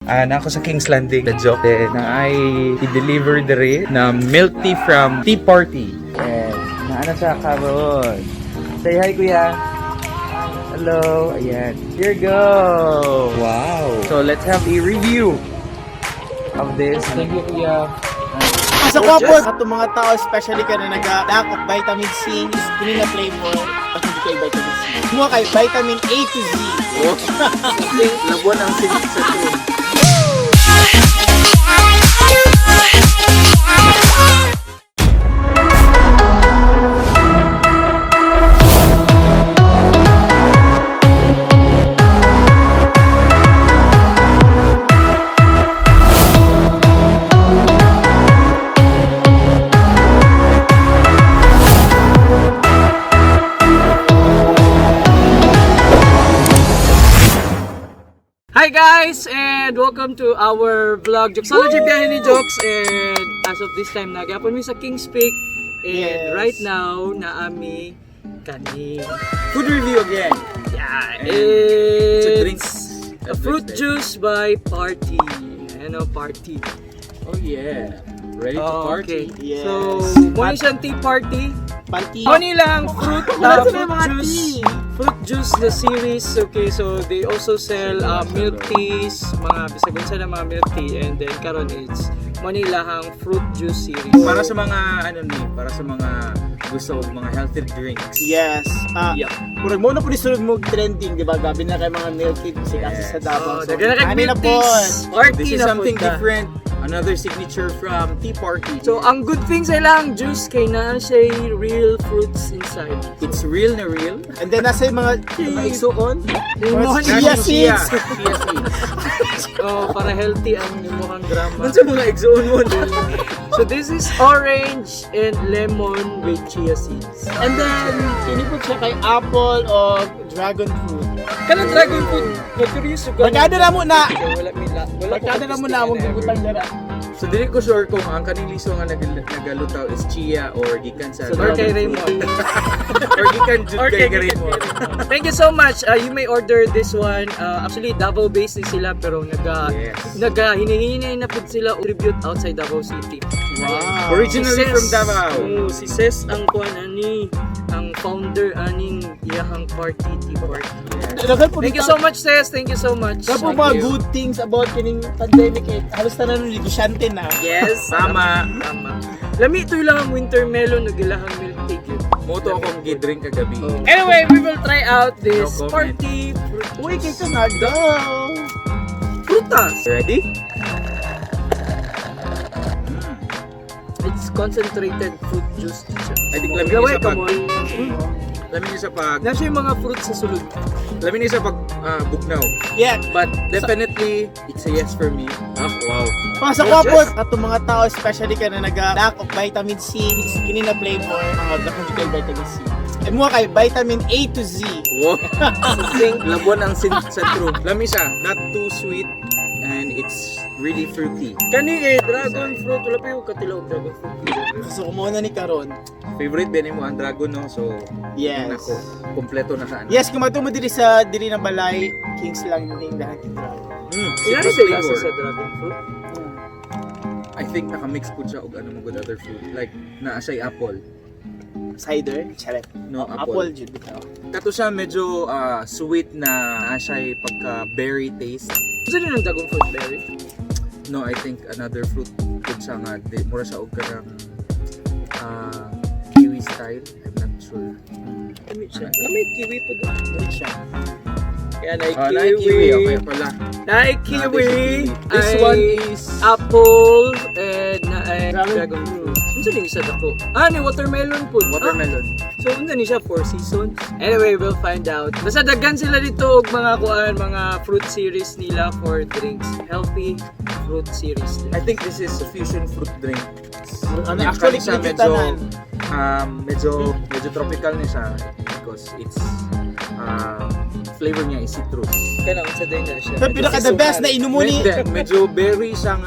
na ako sa King's Landing, the joke. Na ay i-deliver dere na milk tea from Tea Party. And naana siya karon. Say hi, kuya. Hello. Ayan. Here go. Wow. So let's have a review of this. Thank you, kuya. Sa kapos, at mga tao, especially ka na nag-lack of vitamin C, hindi na flavor, at hindi kayo vitamin C. Kumuha kayo vitamin A to Z. Labuan ang sinig sa tune. Hi guys, and welcome to our vlog Jocsology biyahe ni Joks. And as of this time, nagapon mi sa King's Peak. And right now, naami kani Food review again. yeah, It's a drink. a fruit juice by Party. Ano, Party. Oh yeah. Ready to party. Yes. So, muna siyang tea party. Panty. Muna lang fruit mga juice. Fruit juice the series. Okay, so they also sell milk teas, mga bisagon sa mga milk tea, and then karon it's Manila hang fruit juice series. Para sa mga para sa mga gusto og mga healthy drinks. Yes. Yeah. Murag mo na po nisunod mo trending, di ba? Gabi na kay mga milk tea kasi sa Davao. So, daghan na kay ano milk po? teas. Party This is na something punta. different. Another signature from Tea Party. So, ang good thing sa ilang juice kay na siya real fruits inside. It's real na real. And then nasa yung mga igsuon. Limon. Chia seeds. Chia seeds. Oh, para healthy ang mukhang drama. Ano sa mga exone mo? So this is orange and lemon with chia seeds. And then, kinipot siya kay apple o dragon fruit. Kanang dragon fruit, curious ko. Magkada na mo na! Wala mila. Magkada na mo na mong gugutang dara. So dili ko sure kung ang kaniliso nga nagalutaw is chia or gikan sa Or kay Raymond. or gikan jud Or kay kay Raymond. Thank you so much. You may order this one. Actually, Davao based din sila pero hinihinay na po sila tribute outside Davao City. Wow. Originally from Davao. Oh, si Ses ang kuan ani, ang founder aning iyahang party, Tea Party. Thank you so much, Ses. Thank you so much. Kapo mga good things about kining pandemic eh. Halos na nun negosyante na. Yes, Tama. Tama. Lami ito lang ang winter melon o gilahang milk tea. Moto akong gidrink kagabi. Anyway, we will try out this No comment. party fruit Uy, kay juice. Canada! Frutas. Ready? It's concentrated fruit juice. I think lamin Gawin isa ka pag mo. lamin isa pag Nasa yung mga fruits sa sulod. lamin isa pag bugnaw. Yeah. But definitely it's a yes for me. Wow. Mga sa kapos, at mga tao, especially ka na nag-lack of vitamin C, kini na flavor, lack of vitamin C. Ay mo kay vitamin A to Z. Wow. Labuan ang sentro. Lamisa, not too sweet and it's really fruity. Kani dragon fruit. Wala pa yung katilaw dragon fruit. So kumuha na ni Karon. Favorite din mo ang dragon, no? So, Yes. nako, kompleto na saan. Yes, kung matumo diri sa diri na balay, King's Landing dahil kitra. Ilan Citrus sila flavor. sa dragon fruit? I think naka-mix po siya og ano mo good other fruit. Like, naa siya'y apple. Cider, chalet. No, Apple apple. jud bitaw. Kato siya medyo sweet na siya'y pagka-berry taste. Gusto din ng dragon fruit berry? No, I think another fruit good siya nga. Mura siya og kanang kiwi style. I'm not sure. Kami siya. May kiwi po doon. Dili siya. Kaya na Kiwi. Okay pala. na kiwi. This ay one is apple and na Dragon dragon fruit. Unsa din isa dako? Ni watermelon po. watermelon. So unsa ni siya 4 seasons? Anyway, we'll find out. Basta daghan sila dito og mga mga fruit series nila for drinks. Healthy fruit series. I think this is a fusion fruit drink. Ano actually siya medyo medyo tropical niya siya because it's flavor niya is citrus. Kana unsa din na siya. Pero pinaka the best na inumuni. Medyo berry siyang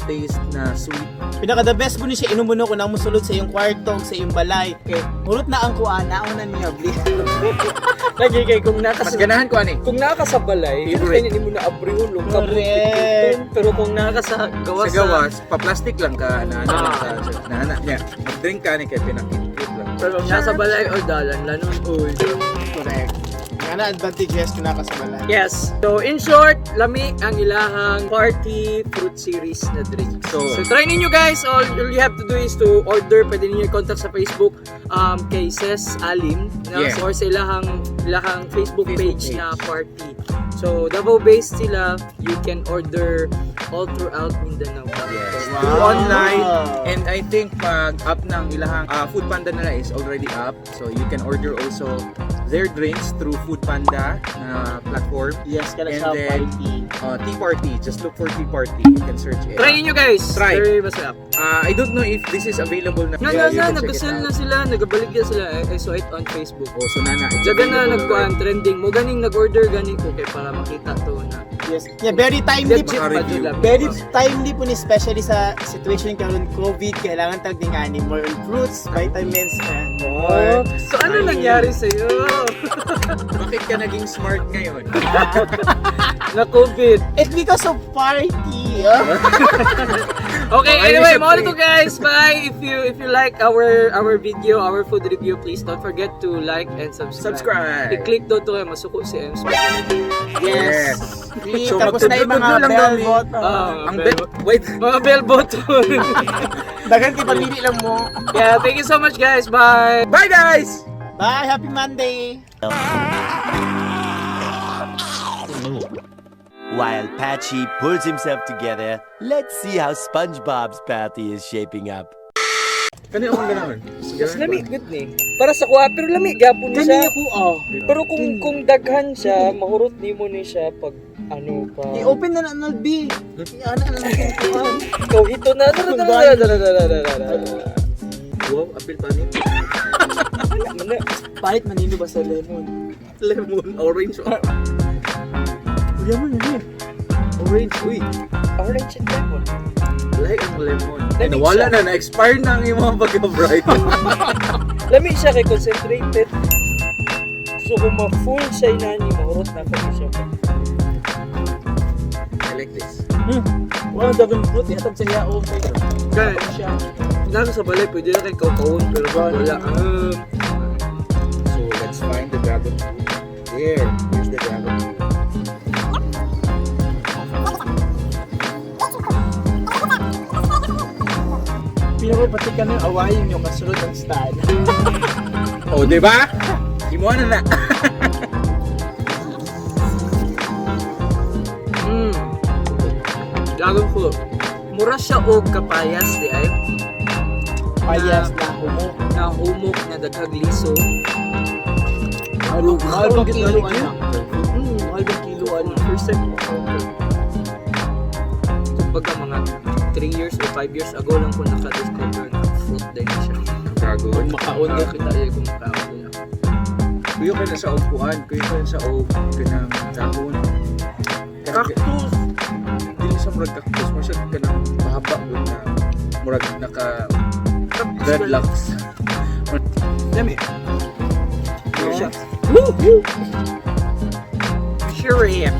taste na sweet. Pinaka the best mo ni siya inumun ko nang musulod sa iyong kwarto, sa iyong balay. Kay hulot na ang kuan, nauna niya bli. Lagi kay kung Mas ganahan ko ani. kung nakasabalay, Favorite. kaya mo na abriulo, Correct. pero kung nakasa gawas Sa gawas, pa-plastic lang ka na ano lang Ah. na anak niya. Mag-drink ka ni kay pinakit lang. pero nasa balay o dalan lanon oy. Correct. Nga na advantages kung nakasabalay. Yes. So in short, lami ang ilahang party fruit series na drink. So try ninyo guys. All you have to do is to order. Pwede ninyo i-contact sa Facebook kay Ses Alim na Yeah. or sa ilahang Facebook page page. na party. So Davao based sila. You can order all throughout Mindanao. Yes. Wow. Through online, and I think pag-up ng ilahang Food Panda nila is already up. So you can order also their drinks through Food Panda na platform. Yes, kala And siya then, party. Tea Party. Just look for Tea Party. You can search it. Try ninyo guys. Try. Very masarap. I don't know if this is available na. Na, Yeah, you can check it nag-sell out. na sila, nagabalik na sila. I saw it on Facebook. Oh, so nana. it's Jaga na available nagkuhan, already. trending. Mo ganing nag-order gani ko kay para makita to na. Yes. Yeah, very timely Legit po. ba review. dula? Very timely po ni especially sa situation karon COVID, kailangan tag ding ani more on fruits, vitamins and more. So ano nangyari sa iyo? Bakit ka naging smart ngayon? Na COVID. It's because of party. Okay, Ay, anyway, siyempre. mo to guys. Bye. If you like our video, our food review, please don't forget to like and subscribe. I-click daw to masuko si Ems. Yes. So, Tapos na yung mga magtutulog lang bell kami. button. Ang wait. Mga bell button. Dagan ti pamili lang mo. Yeah, thank you so much guys. Bye. Bye guys! Bye, happy Monday. While Patchy pulls himself together, let's see how SpongeBob's party is shaping up. Kanina akong ganaon. Mas lami good ni. Para sa kuha pero lami gyapon ni siya. Pero kung daghan siya, mahurot nimo ni siya pag ano pa. I-open na na B. Ano na lang kuan. Ikaw hito na. Wow, apil panit. Palit manino ba sa lemon? Lemon, orange. Lemon na. Orange, uy. Orange and lemon. Like ang lemon. Ay, Lamig nawala siya. na. Na-expire na ang iyong mga pagka-bright. Lami siya kay concentrated. So kung ma-full siya inani, mahurot na pa siya. I like this. Wow, dagan fruit. Yatag sa iya. Okay. Kaya, Siya. nasa sa balay, pwede na kay kaukawon, pero pag wala. So, let's find the dragon fruit. Here. Here's the dragon fruit. Pero pati ka na awayin yung kasunod ng stand. Oh, di ba? Imo na na. Dragon fruit. Mura siya og kapayas, di ay? Payas na humok. Na humok, na daghag liso. Mahal bang kilo anak? Mm, Mahal bang kilo anak? First time ko. Kumbaga mga 3 years or 5 years ago lang ko naka-discover na fruit din siya. Dragon. Makaon na. Nakita niya kung makaon na. Kuyo ka na sa upuan. Kuyo ka na sa kanang dahon. Cactus! Dili sa murag cactus. Masya ka na mahaba doon na murag naka dreadlocks. Dami. Kuyo siya. Sure, yeah.